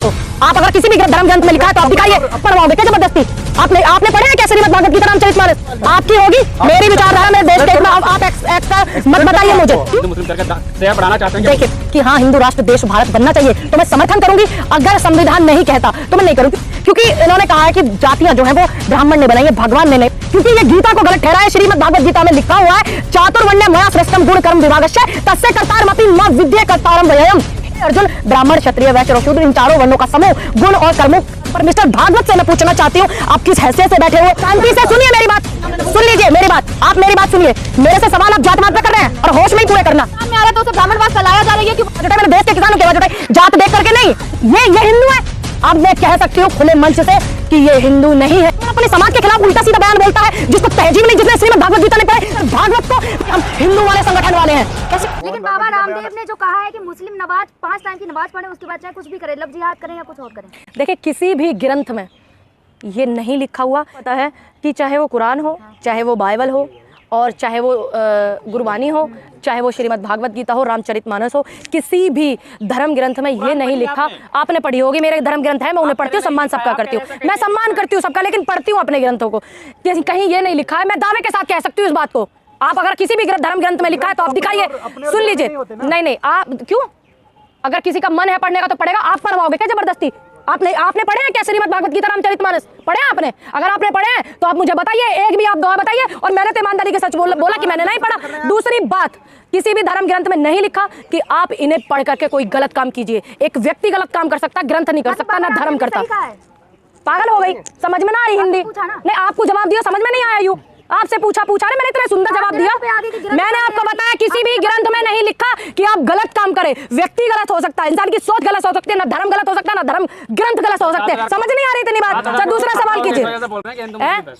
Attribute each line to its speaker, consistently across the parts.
Speaker 1: आप अगर किसी भी धर्म ग्रंथ में लिखा है तो आप दिखाइए, पढ़वाओगे क्या जबरदस्ती? आपने पढ़े हैं क्या श्रीमद् भागवत गीता रामचरितमानस? आपकी होगी, मेरी विचारधारा मेरे देश के हित में आप एक्स्ट्रा मत बताइए मुझे।
Speaker 2: बढ़ाना चाहते हैं
Speaker 1: देखिए कि हाँ हिंदू राष्ट्र देश भारत बनना चाहिए तो मैं समर्थन करूंगी, अगर संविधान नहीं कहता तो मैं नहीं करूंगी, क्योंकि इन्होंने कहा है कि जातियां जो है वो ब्राह्मण ने बनाई है, भगवान ने नहीं, क्योंकि ये गीता को गलत ठहराया है। श्रीमद् भागवत गीता में लिखा हुआ है चातुर्वर्ण्य मया श्रेष्ठम गुण कर्म विभागस्य तस्य कर्तारमपि न विद्ये कर्तारम वयम्। अर्जुन, ब्राह्मण क्षत्रिय वैश्य और शूद्र इन चारों वर्णों का समूह गुण और कर्मों पर मिस्टर भागवत से मैं पूछना चाहती हूँ, आप किस हैसियत से बैठे हो? शांति से सुनिए मेरी बात, सुन लीजिए मेरी बात, आप मेरी बात सुनिए। मेरे से सवाल आप जात-पात पे कर रहे हैं और होश में ही पूरे करना। सामने आ रहा तो उसे ब्राह्मणवाद फैलाया जा रही है कि मेरे देश के किसानों के वजह जात देख करके नहीं, ये हिंदू है। अब मैं कह सकती हूँ खुले मंच से कि ये हिंदू नहीं है, अपने समाज के खिलाफ उल्टा सीधा बयान बोलता है, जिसको तहजीब नहीं, जिसने श्रीमद् भागवत गीता नहीं पढ़े, भागवत को हम हिंदू वाले संगठन वाले हैं कैसे?
Speaker 3: लेकिन बाबा रामदेव ने जो कहा है कि मुस्लिम नमाज 5 टाइम की नमाज पढ़े उसके बाद चाहे कुछ भी करे, लव जिहाद करें या कुछ और करें।
Speaker 1: देखिए किसी भी ग्रंथ में ये नहीं लिखा हुआ पता है कि चाहे वो कुरान हो, चाहे वो बाइबल हो, और चाहे वो गुरबानी हो, चाहे वो श्रीमद् भागवत गीता हो, रामचरितमानस हो, किसी भी धर्म ग्रंथ में ये नहीं लिखा। आपने पढ़ी होगी, मेरे धर्म ग्रंथ है, मैं उन्हें पढ़ती हूँ, सम्मान सबका करती हूँ, मैं सम्मान करती हूँ सबका, लेकिन पढ़ती हूँ अपने ग्रंथों को। कहीं ये नहीं लिखा है, मैं दावे के साथ कह सकती हूँ इस बात को। आप अगर किसी भी धर्म ग्रंथ में लिखा है तो आप दिखाइए, सुन लीजिए। नहीं, आप क्यों? अगर किसी का मन है पढ़ने का तो पढ़ेगा, आप पढ़वाओगे क्या जबरदस्ती? आपने पढ़े हैं क्या श्रीमद् भागवत गीता रामचरितमानस? पढ़े आपने? अगर आपने पढ़े हैं तो आप मुझे बताइए, एक भी आप दुआ बताइए, और मैंने तो ईमानदारी के सच बोला कि मैंने नहीं पढ़ा। दूसरी बात, किसी भी धर्म ग्रंथ में नहीं लिखा कि आप इन्हें पढ़ करके कोई गलत काम कीजिए। एक व्यक्ति गलत काम कर सकता, ग्रंथ नहीं कर सकता, ना धर्म करता। पागल हो गई, समझ में ना आ रही हिंदी? नहीं, आपको जवाब दिया, समझ में नहीं आया। यू आपसे पूछा रहे, मैंने इतना सुंदर जवाब दिया। मैंने आपको बताया किसी भी ग्रंथ में नहीं लिखा कि आप गलत काम करें। व्यक्ति गलत हो सकता है, इंसान की सोच गलत हो सकती है, ना धर्म गलत हो सकता है, ना धर्म ग्रंथ गलत हो सकते हैं। समझ नहीं आ रही इतनी बात? अच्छा, दूसरा सवाल कीजिए।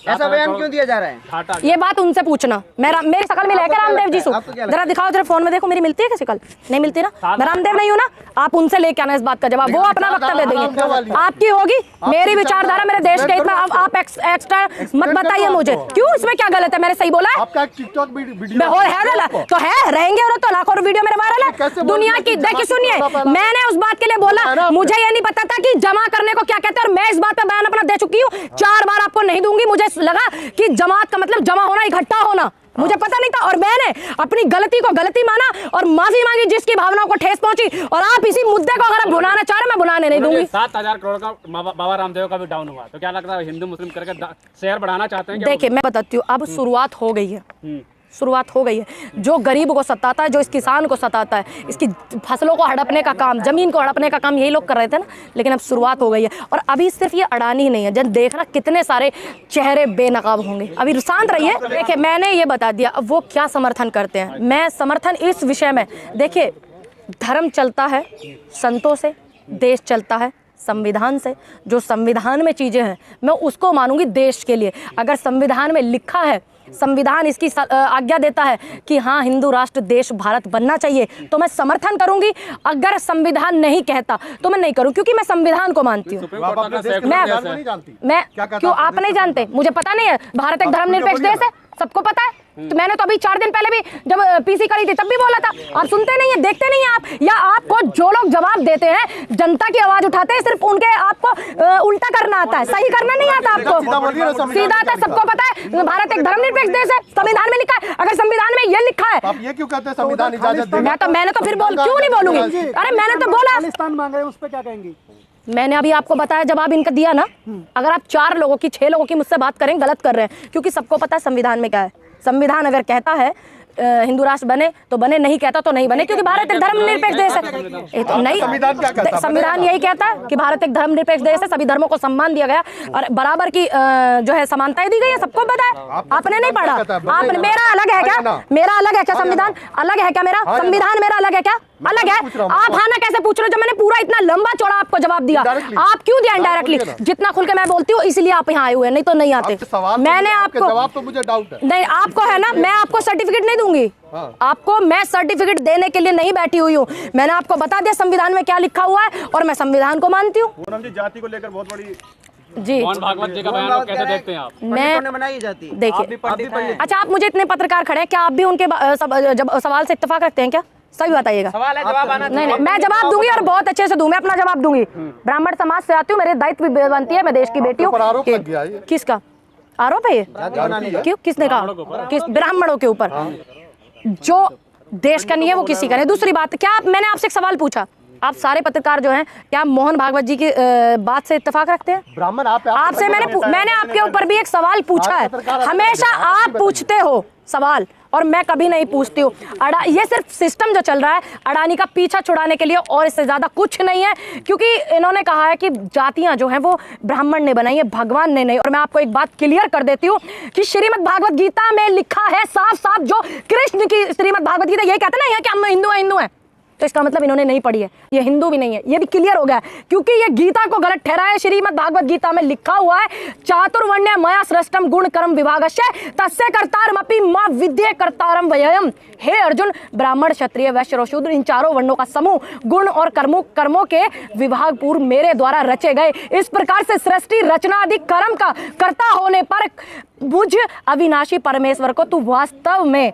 Speaker 4: ऐसा बयान क्यों दिया जा रहा है?
Speaker 1: ये बात उनसे पूछना। मेरी शकल मिला है क्या रामदेव जी से? जरा दिखाओ, जरा फोन में देखो, मेरी मिलती है क्या शकल? नहीं मिलती ना, मैं रामदेव नहीं हूँ ना। आप उनसे लेके आना इस बात का जवाब, वो अपना वक्तव्य देंगे। आपकी होगी, मेरी विचारधारा मेरे देश के इतना, आप एक्स्ट्रा मत बताइए मुझे। क्यों, इसमें क्या गलत है? मैंने सही बोला है?
Speaker 4: आपका टिकटॉक वीडियो
Speaker 1: है गलत तो है, रहेंगे और तो लाखों वीडियो मेरे वायरल है दुनिया की। देखिए सुनिए, मैंने उस बात के लिए बोला, मुझे ये नहीं पता था कि जमा करने को क्या कहते हैं, और मैं इस बात पे बयान अपना दे चुकी हूँ 4 बार, आपको नहीं दूंगी। मुझे लगा कि जमात का मतलब जमा होना, इकट्ठा होना, मुझे पता नहीं था, और मैंने अपनी गलती को गलती माना और माफी मांगी जिसकी भावनाओं को ठेस पहुंची। और आप इसी मुद्दे को अगर भुनाना चाह रहे, मैं भुनाने नहीं दूंगी।
Speaker 2: 7,000 करोड़ का बाबा रामदेव का भी डाउन हुआ, तो क्या लगता है हिंदू मुस्लिम करके शेयर बढ़ाना चाहते हैं?
Speaker 1: देखिए मैं बताती हूँ, अब शुरुआत हो गई है, शुरुआत हो गई है। जो गरीब को सताता है, जो इस किसान को सताता है, इसकी फसलों को हड़पने का काम, जमीन को हड़पने का काम यही लोग कर रहे थे ना, लेकिन अब शुरुआत हो गई है। और अभी सिर्फ ये अडानी ही नहीं है, जब देखना कितने सारे चेहरे बेनकाब होंगे। अभी शांत रहिए। देखिए मैंने ये बता दिया, अब वो क्या समर्थन करते हैं। मैं समर्थन इस विषय में, देखिए धर्म चलता है संतों से, देश चलता है संविधान से। जो संविधान में चीज़ें हैं मैं उसको मानूंगी देश के लिए। अगर संविधान में लिखा है, संविधान इसकी आज्ञा देता है कि हाँ हिंदू राष्ट्र देश भारत बनना चाहिए, तो मैं समर्थन करूंगी। अगर संविधान नहीं कहता तो मैं नहीं करूँ, क्योंकि मैं संविधान को मानती हूँ। मैं क्यों, आप नहीं जानते? मुझे पता नहीं है। भारत एक धर्मनिरपेक्ष देश है, सबको पता है। तो मैंने तो अभी 4 दिन पहले भी जब पीसी करी थी तब भी बोला था। आप सुनते नहीं है, देखते नहीं है आप, या आपको जो लोग जवाब देते हैं, जनता की आवाज उठाते हैं, सिर्फ उनके आपको उल्टा करना आता है, सही करना नहीं आता आपको। सीधा आता है, सबको पता है भारत एक धर्मनिरपेक्ष देश है, संविधान में लिखा है। अगर संविधान में ये लिखा है,
Speaker 4: आप ये क्यों कहते हैं संविधान इजाजत देगा?
Speaker 1: मैंने तो फिर क्यों नहीं बोलूंगी? अरे मैंने तो बोला,
Speaker 4: मांग रहे हैं, उस पर क्या कहेंगी?
Speaker 1: मैंने अभी आपको बताया, जवाब इनका दिया ना। अगर आप 4 लोगों की, 6 लोगों की मुझसे बात करें, गलत कर रहे हैं, क्योंकि सबको पता है संविधान में क्या है। संविधान अगर कहता है हिंदू राष्ट्र बने तो बने, नहीं कहता तो नहीं बने, क्योंकि भारत एक धर्मनिरपेक्ष देश है। नहीं, संविधान यही कहता है कि भारत एक धर्मनिरपेक्ष देश है, सभी धर्मों को सम्मान दिया गया और बराबर की जो है समानताएं दी गई है, सबको पता है। आपने नहीं पढ़ा? आपने, मेरा अलग है क्या? मेरा अलग है क्या? संविधान अलग है क्या? मेरा संविधान मेरा अलग है क्या? अलग है। आप हाँ ना कैसे पूछ रहे हो, जब मैंने पूरा इतना लंबा चौड़ा आपको जवाब दिया? आप क्यों दिया इनडायरेक्टली? जितना खुल के मैं बोलती हूँ इसलिए आप यहाँ आए हुए हैं, नहीं तो नहीं आते। मैंने आपको
Speaker 4: जवाब तो मुझे डाउट है।
Speaker 1: नहीं, आपको है ना, मैं आपको सर्टिफिकेट नहीं दूंगी। आपको मैं सर्टिफिकेट देने के लिए नहीं बैठी हुई हूँ। मैंने आपको बता दिया संविधान में क्या लिखा हुआ है, और मैं संविधान को मानती हूँ।
Speaker 4: जाति को लेकर बहुत बड़ी
Speaker 1: जी,
Speaker 2: भागवत जी का बयान कैसे देखते हैं आप?
Speaker 1: मैं
Speaker 4: बनाई जाती है।
Speaker 1: देखिए, अच्छा आप मुझे इतने पत्रकार खड़े हैं, क्या आप भी उनके जब सवाल से इत्तेफाक रखते हैं क्या? सही बताइएगा।
Speaker 2: सवाल है, जवाब आना
Speaker 1: नहीं, मैं जवाब दूंगी और बहुत अच्छे से दूं, मैं अपना जवाब दूंगी। ब्राह्मण समाज से आती हूँ, मेरे दायित्व भी बनती है, मैं देश की बेटी हूँ।
Speaker 4: आरोप लग गया ये।
Speaker 1: किसका आरोप है ये? क्यों, किसने कहा? किस ब्राह्मणों के ऊपर? जो देश का नहीं है वो किसी का नहीं। दूसरी बात, क्या मैंने आपसे एक सवाल पूछा, आप सारे पत्रकार जो हैं, क्या मोहन भागवत जी की बात से इत्तेफाक रखते हैं?
Speaker 4: ब्राह्मण
Speaker 1: आपसे मैंने आपके ऊपर भी एक सवाल पूछा है। हमेशा आप पूछते हो सवाल और मैं कभी नहीं पूछती हूँ। ये सिर्फ सिस्टम जो चल रहा है अडानी का पीछा छुड़ाने के लिए, और इससे ज्यादा कुछ नहीं है। क्योंकि इन्होंने कहा है कि जातियां जो हैं वो ब्राह्मण ने बनाई है, भगवान ने नहीं। और मैं आपको एक बात क्लियर कर देती हूँ कि श्रीमद् भागवत गीता में लिखा है साफ साफ, जो कृष्ण की श्रीमद् भागवत गीता यही कहते ना कि हम हिंदू हैं, तो इसका मतलब इन्होंने नहीं पढ़ी है, ये हिंदू भी नहीं है। ये भी क्लियर हो गया है, क्योंकि ये गीता को गलत ठहराया। श्रीमद् भागवत गीता में लिखा हुआ है, चातुर्वर्ण्य मया सृष्टम गुण कर्म विभागस्य तस्य कर्तारमपि मां विद्ये कर्तारम वयम्। हे अर्जुन, ब्राह्मण क्षत्रिय वैश्य और शूद्र, इन चारों वर्णों का समूह गुण और कर्मों के विभाग पूर्व मेरे द्वारा रचे गए। इस प्रकार से सृष्टि रचना आदि कर्म का कर्ता होने पर बुझ अविनाशी परमेश्वर को तू वास्तव में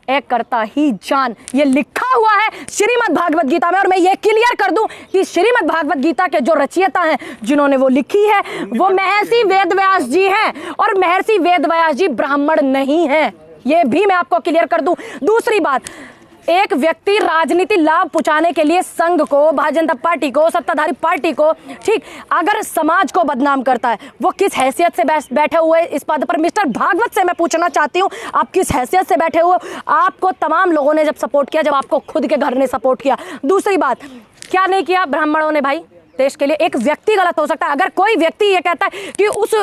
Speaker 1: एक करता ही जान। ये लिखा हुआ है श्रीमद् भागवत गीता में। और मैं ये क्लियर कर दूं कि श्रीमद् भागवत गीता के जो रचयिता हैं, जिन्होंने वो लिखी है, वो महर्षि वेदव्यास जी हैं। और महर्षि वेदव्यास जी ब्राह्मण नहीं हैं, ये भी मैं आपको क्लियर कर दूं। दूसरी बात, एक व्यक्ति राजनीति लाभ पहुंचाने के लिए संघ को, भारतीय जनता पार्टी को, सत्ताधारी पार्टी को, ठीक, अगर समाज को बदनाम करता है, वो किस हैसियत से बैठे हुए इस पद पर? मिस्टर भागवत से मैं पूछना चाहती हूँ, आप किस हैसियत से बैठे हुए? आपको तमाम लोगों ने जब सपोर्ट किया, जब आपको खुद के घर ने सपोर्ट किया। दूसरी बात, क्या नहीं किया ब्राह्मणों ने भाई देश के लिए? एक व्यक्ति गलत हो सकता है, अगर कोई व्यक्ति ये कहता है कि उस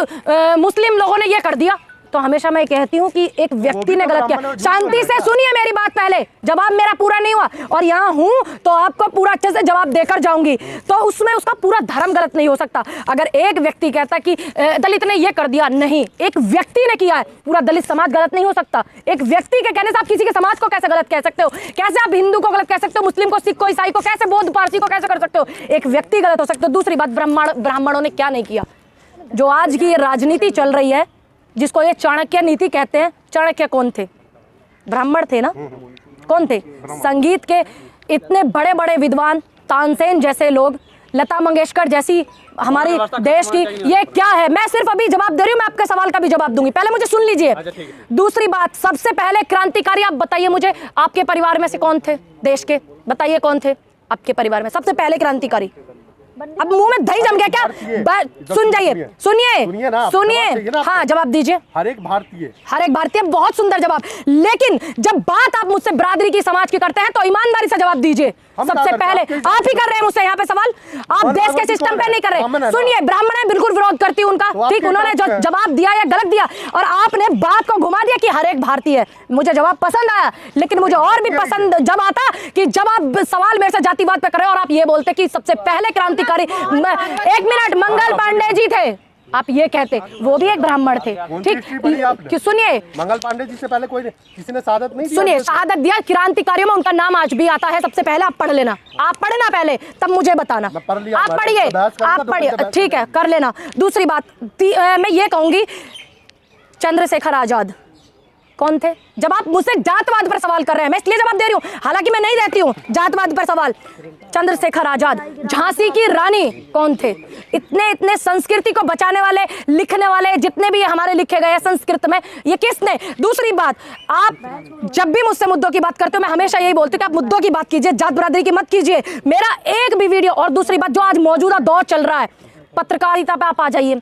Speaker 1: मुस्लिम लोगों ने ये कर दिया, तो हमेशा मैं कहती हूँ कि एक व्यक्ति ने गलत किया। शांति से सुनिए मेरी बात, पहले जवाब मेरा पूरा नहीं हुआ, और यहाँ हूँ तो आपको पूरा अच्छे से जवाब देकर जाऊंगी। तो उसमें उसका पूरा धर्म गलत नहीं हो सकता। अगर एक व्यक्ति कहता कि दलित ने ये कर दिया, नहीं, एक व्यक्ति ने किया है, पूरा दलित समाज गलत नहीं हो सकता। एक व्यक्ति के कहने से आप किसी के समाज को कैसे गलत कह सकते हो? कैसे आप हिंदू को गलत कह सकते हो, मुस्लिम को, सिख को, ईसाई को, कैसे बौद्ध पारसी को कैसे कर सकते हो? एक व्यक्ति गलत हो सकता है। दूसरी बात, ब्राह्मणों ने क्या नहीं किया? जो आज की ये राजनीति चल रही है, जिसको ये चाणक्य नीति कहते हैं, चाणक्य कौन थे? ब्राह्मण थे ना? कौन थे? संगीत के इतने बड़े बड़े विद्वान, तानसेन जैसे लोग, लता मंगेशकर जैसी हमारी देश की, ये क्या है? मैं सिर्फ अभी जवाब दे रही हूँ, मैं आपके सवाल का भी जवाब दूंगी, पहले मुझे सुन लीजिए। दूसरी बात, सबसे पहले क्रांतिकारी आप बताइए मुझे, आपके परिवार में से कौन थे देश के? बताइए कौन थे आपके परिवार में सबसे पहले क्रांतिकारी? अब मुंह में दही जम गया क्या? सुन जाइए, सुनिए, हाँ जवाब दीजिए।
Speaker 4: हर एक भारतीय।
Speaker 1: बहुत सुंदर जवाब। लेकिन जब बात आप मुझसे बिरादरी की, समाज की करते हैं, तो ईमानदारी से जवाब दीजिए। सबसे पहले आप ही कर रहे हैं मुझसे यहाँ पे सवाल, आप देश के सिस्टम पे नहीं कर रहे। सुनिए, ब्राह्मण है, बिल्कुल विरोध करती हूँ उनका, ठीक, उन्होंने जो जवाब दिया या गलत दिया, और आपने बात को घुमा दिया कि हर एक भारतीय है। मुझे जवाब पसंद आया, लेकिन मुझे और भी पसंद जब आता कि जब आप सवाल मेरे से जातिवाद पे कर रहे हो और आप ये बोलते कि सबसे पहले क्रांतिकारी, एक मिनट, मंगल पांडे जी थे, आप ये कहते, वो भी एक ब्राह्मण थे, ठीक। सुनिए,
Speaker 4: मंगल पांडे जी से पहले कोई किसी ने शहादत नहीं दी।
Speaker 1: सुनिए, शहादत दिया, क्रांतिकारियों में उनका नाम आज भी आता है। सबसे पहले आप पढ़ लेना, आप पढ़ना पहले, तब मुझे बताना। आप पढ़िए, आप पढ़िए, ठीक है, कर लेना। दूसरी बात, मैं ये कहूंगी, चंद्रशेखर आजाद कौन थे? जब आप मुझसे जातवाद पर सवाल कर रहे हैं, मैं इसलिए जवाब दे रही हूँ, हालांकि मैं नहीं देती हूँ जातवाद पर सवाल। चंद्रशेखर आजाद, झांसी की रानी कौन थे? इतने संस्कृति को बचाने वाले, लिखने वाले, जितने भी हमारे लिखे गए संस्कृत में, ये किसने? दूसरी बात, आप जब भी मुझसे मुद्दों की बात करते हो, मैं हमेशा यही बोलती हूँ कि आप मुद्दों की बात कीजिए, जात बरादरी की मत कीजिए, मेरा एक भी वीडियो। और दूसरी बात, जो आज मौजूदा दौर चल रहा है, पत्रकारिता पे आप आ जाइए।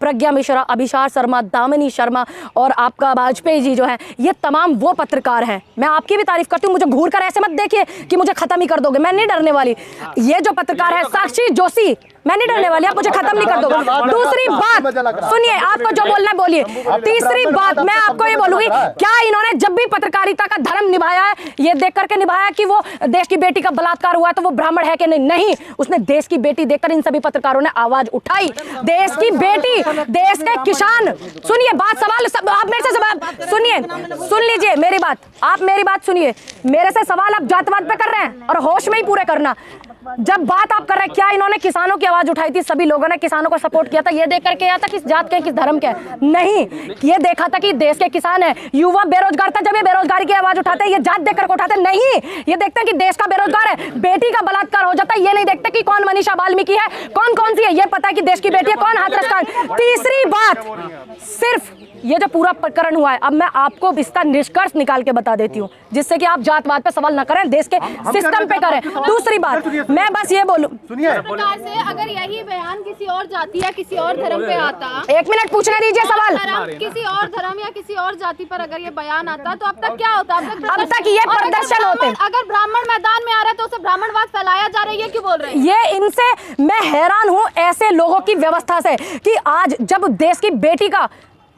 Speaker 1: प्रज्ञा मिश्रा, अभिषार शर्मा, दामिनी शर्मा और आपका वाजपेयी जी जो है, ये तमाम वो पत्रकार हैं। मैं आपकी भी तारीफ करती हूँ, मुझे घूर कर ऐसे मत देखिए कि मुझे खत्म ही कर दोगे, मैं नहीं डरने वाली। ये जो पत्रकार है, साक्षी जोशी, मैं नहीं डरने वाली, आप मुझे खत्म नहीं कर दोगे। दूसरी बात सुनिए, आपको जो बोलना है बोलिए। तीसरी बात, मैं आपको ये बोलूंगी, क्या इन्होंने जब भी पत्रकारिता का धर्म निभाया है, ये देख करके निभाया कि वो देश की बेटी का बलात्कार हुआ है तो वो ब्राह्मण है कि नहीं? नहीं, उसने देश की बेटी देखकर इन सभी पत्रकारों ने आवाज उठाई। देश की बेटी, देश के किसान, सुनिए बात, सवाल सब, आप मेरे से सवाल सुनिए, सुन लीजिए मेरी बात, आप मेरी बात सुनिए। मेरे से सवाल आप जातवाद पे कर रहे हैं, और होश में ही पूरे करना। जब बात आप कर रहे हैं, क्या इन्होंने किसानों की आवाज उठाई थी? सभी लोगों ने किसानों को सपोर्ट किया था। ये देख करके आया था किस जात के, किस धर्म के? नहीं, ये देखा था कि देश के किसान है, युवा बेरोजगार था, जब ये बेरोजगारी की आवाज उठाते हैं, ये जात देख करके उठाते नहीं। ये देखते हैं कि देश का बेरोजगार है, बेटी का बलात्कार हो जाता है, ये नहीं देखते कि कौन मनीषा वाल्मीकि है, कौन कौन सी है, ये पता है कि देश की बेटी है, कौन हाथरस खान। तीसरी बात, सिर्फ ये जो पूरा प्रकरण हुआ है, अब मैं आपको इसका निष्कर्ष निकाल के बता देती हूँ, जिससे कि आप जातवाद पे सवाल न करें, देश के सिस्टम पे करें। दूसरी बात, मैं बस ये बोलूं,
Speaker 4: सुनिए,
Speaker 5: प्रकार से अगर यही बयान किसी और जाति या किसी और धर्म पे आता,
Speaker 1: एक मिनट पूछने दीजिए सवाल।
Speaker 5: किसी और धर्म या किसी और जाति पर अगर ये बयान आता तो अब तक क्या होता?
Speaker 1: अब तक ये प्रदर्शन होते।
Speaker 5: अगर ब्राह्मण मैदान में आ रहा है तो उसे ब्राह्मणवाद फैलाया जा रहा है, ये क्यों बोल रहे हैं?
Speaker 1: ये इनसे मैं हैरान हूं, ऐसे लोगों की व्यवस्था से, कि आज जब देश की बेटी का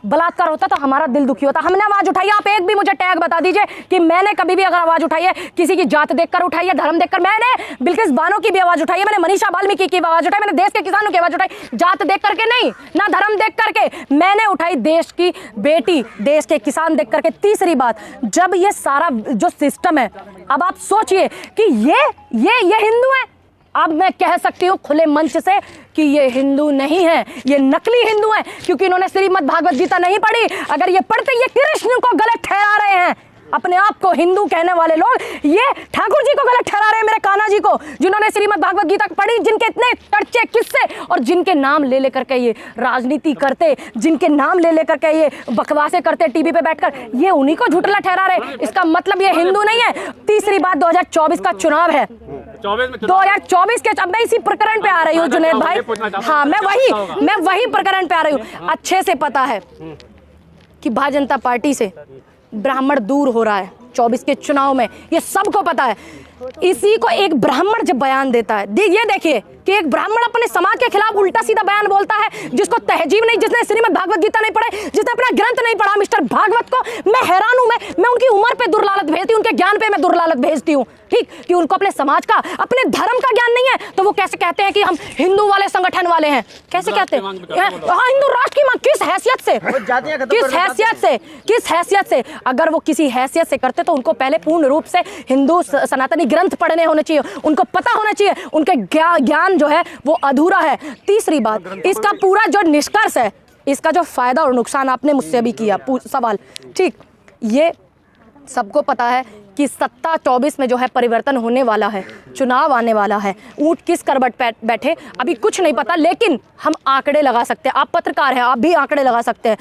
Speaker 1: बलात्कार होता तो हमारा दिल दुखी होता। हमने आवाज उठाई, आप एक भी मुझे टैग बता दीजिए कि मैंने कभी भी अगर आवाज उठाई है, किसी की जात देखकर उठाई है, धर्म देखकर। मैंने बिल्किस बानो की भी आवाज उठाई है, मैंने मनीषा वाल्मीकि की आवाज उठाई, मैंने देश के किसानों की आवाज उठाई, जात देख करके नहीं, ना धर्म देख करके, मैंने उठाई देश की बेटी, देश के किसान देख करके। तीसरी बात, जब ये सारा जो सिस्टम है, अब आप सोचिए कि ये हिंदू है। अब मैं कह सकती हूँ खुले मंच से कि ये हिंदू नहीं है, ये नकली हिंदू हैं, क्योंकि इन्होंने श्रीमद् भागवत गीता नहीं पढ़ी। अगर ये पढ़ते, ये कृष्ण को गलत ठहरा रहे हैं। अपने आप को हिंदू कहने वाले लोग ये ठाकुर जी को गलत ठहरा रहे हैं, मेरे कान्हा जी को, जिन्होंने श्रीमद् भागवत गीता पढ़ी, जिनके इतने कच्चे किस्से और जिनके नाम ले लेकर के ये राजनीति करते, जिनके नाम ले लेकर के ये बकवासें करते टीवी पे बैठकर, ये उन्हीं को झूठला ठहरा रहे। इसका मतलब ये हिंदू नहीं है। तीसरी बात, 2024 का चुनाव है, 2024 के, अब मैं इसी प्रकरण पे आ रही हूँ जुनैद भाई। हाँ, मैं वही प्रकरण पे आ रही हूँ। अच्छे से पता है कि भारतीय जनता पार्टी से ब्राह्मण दूर हो रहा है 24 के चुनाव में, ये सबको पता है। इसी को एक ब्राह्मण जब बयान देता है, ये देखिए कि एक ब्राह्मण अपने समाज के खिलाफ उल्टा सीधा बयान बोलता है, जिसको तहजीब नहीं, जिसने श्रीमद् भागवत गीता नहीं पढ़े, जिसने अपना ग्रंथ नहीं पढ़ा, मिस्टर भागवत को मैं हैरान हूं। मैं उनकी उम्र पे दुर्लालत भेजती हूँ, उनके ज्ञान पे मैं दुर्लालत भेजती हूँ, ठीक, कि उनको अपने समाज का, अपने धर्म का ज्ञान नहीं है, तो वो कैसे कहते हैं कि हम हिंदू वाले संगठन वाले हैं? कैसे कहते हैं? हाँ, हिंदू राष्ट्र की मांग, किस हैसियत से, किस हैसियत से? अगर वो किसी हैसियत से करते तो उनको पहले पूर्ण रूप से हिंदू सनातनी ग्रंथ पढ़ने होने चाहिए, उनको पता होना चाहिए, उनके ज्ञान जो है वो अधूरा है। तीसरी बात, इसका पूरा जो निष्कर्ष है, इसका जो फायदा और नुकसान आपने मुझसे भी किया सवाल, ठीक, ये सबको पता है कि सत्ता 24 में जो है परिवर्तन होने वाला है, चुनाव आने वाला है। ऊंट किस करवट पे बैठे अभी कुछ नहीं पता, लेकिन हम आंकड़े लगा सकते हैं। आप पत्रकार हैं, आप भी आंकड़े लगा सकते हैं।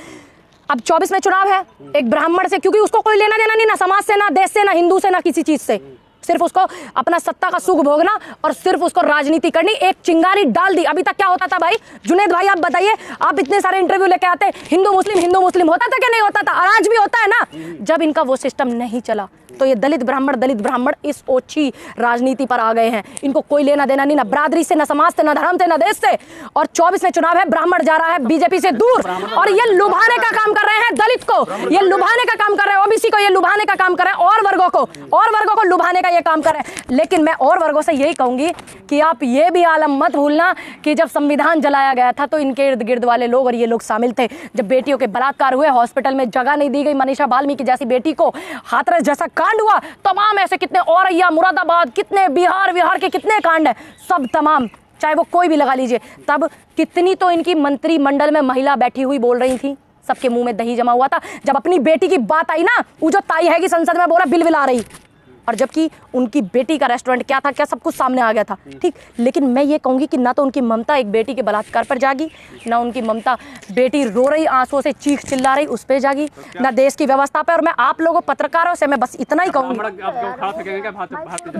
Speaker 1: अब 24 में चुनाव है, एक ब्राह्मण से, क्योंकि उसको कोई लेना देना नहीं, ना समाज से, ना देश से, ना हिंदू से, ना किसी चीज से, सिर्फ उसको अपना सत्ता का सुख भोगना और सिर्फ उसको राजनीति करनी। एक चिंगारी डाल दी। अभी तक क्या होता था भाई? जुनैद भाई आप बताइए, आप इतने सारे इंटरव्यू लेके आते, हिंदू मुस्लिम होता था क्या? नहीं होता था। आज भी होता है ना। जब इनका वो सिस्टम नहीं चला तो ये दलित ब्राह्मण इस ओछी राजनीति पर आ गए हैं। इनको कोई लेना देना नहीं, ना बरादरी से, ना समाज से, ना धर्म से, ना देश से। और 24 में चुनाव है, ब्राह्मण जा रहा है बीजेपी से दूर, और ये लुभाने का काम कर रहे हैं दलित को, ये लुभाने का काम कर रहे हैं ओबीसी को, ये लुभाने का काम कर रहे हैं और वर्गों को लुभाने का ये काम कर रहे हैं। लेकिन मैं और वर्गों से यही कहूंगी कि आप ये भी आलम मत भूलना कि जब संविधान जलाया गया था तो इनके इर्द गिर्द वाले लोग और ये लोग शामिल थे। जब बेटियों के बलात्कार हुए, हॉस्पिटल में जगह नहीं दी गई मनीषा वाल्मीकि जैसी बेटी को, हाथरस जैसा कांड हुआ, तमाम ऐसे कितने, औरैया, मुरादाबाद, कितने बिहार के कितने कांड है, सब तमाम, चाहे वो कोई भी लगा लीजिए। तब कितनी तो इनकी मंत्रिमंडल में महिला बैठी हुई बोल रही थी, सबके मुंह में दही जमा हुआ था। जब अपनी बेटी की बात आई ना, वो जो ताई है कि संसद में बोला बिल आ रही, और जबकि उनकी बेटी का रेस्टोरेंट क्या था, क्या सब कुछ सामने आ गया था, ठीक। लेकिन मैं ये कहूँगी कि ना तो उनकी ममता एक बेटी के बलात्कार पर जागी, ना उनकी ममता बेटी रो रही आंसुओं से चीख चिल्ला रही उस पर जागी, ना देश की व्यवस्था पे। और मैं आप लोगों पत्रकारों से मैं बस इतना ही कहूँगी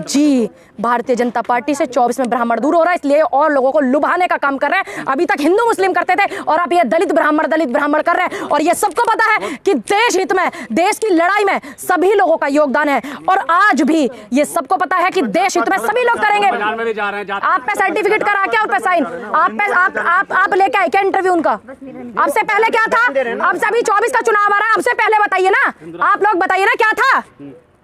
Speaker 1: जी, भारतीय जनता पार्टी से 24 में ब्राह्मण दूर हो रहा है, इसलिए और लोगों को लुभाने का काम कर रहे हैं। अभी तक हिंदू मुस्लिम करते थे और अब ये दलित ब्राह्मण कर रहे हैं। और ये सबको पता है कि देश हित में, देश की लड़ाई में सभी लोगों का योगदान है। और आज भी ये सबको पता है कि देश हित में सभी लोग करेंगे। आप पे सर्टिफिकेट करा क्या, आप पे साइन, आप लेके आए क्या इंटरव्यू उनका? आपसे पहले क्या था? अब सभी 24 का चुनाव आ रहा है, आपसे पहले बताइए ना, आप लोग बताइए ना क्या था,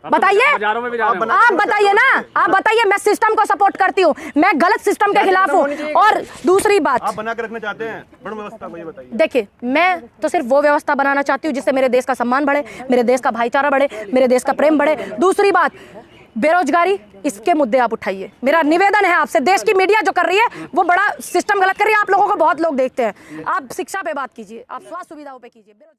Speaker 1: बताइए, आप बताइए ना, आप बताइए। मैं सिस्टम को सपोर्ट करती हूँ, मैं गलत सिस्टम के खिलाफ हूँ। और दूसरी बात,
Speaker 4: आप बना के रखना चाहते हैं बड़ी व्यवस्था को, ये बताइए।
Speaker 1: देखिए, मैं तो सिर्फ वो व्यवस्था बनाना चाहती हूँ जिससे मेरे देश का सम्मान बढ़े, मेरे देश का भाईचारा बढ़े, मेरे देश का प्रेम बढ़े। दूसरी बात, बेरोजगारी, इसके मुद्दे आप उठाइए। मेरा निवेदन है आपसे, देश की मीडिया जो कर रही है वो बड़ा सिस्टम गलत कर रही है, आप लोगों को बहुत लोग देखते हैं। आप शिक्षा पे बात कीजिए, आप स्वास्थ्य सुविधाओं पे कीजिए।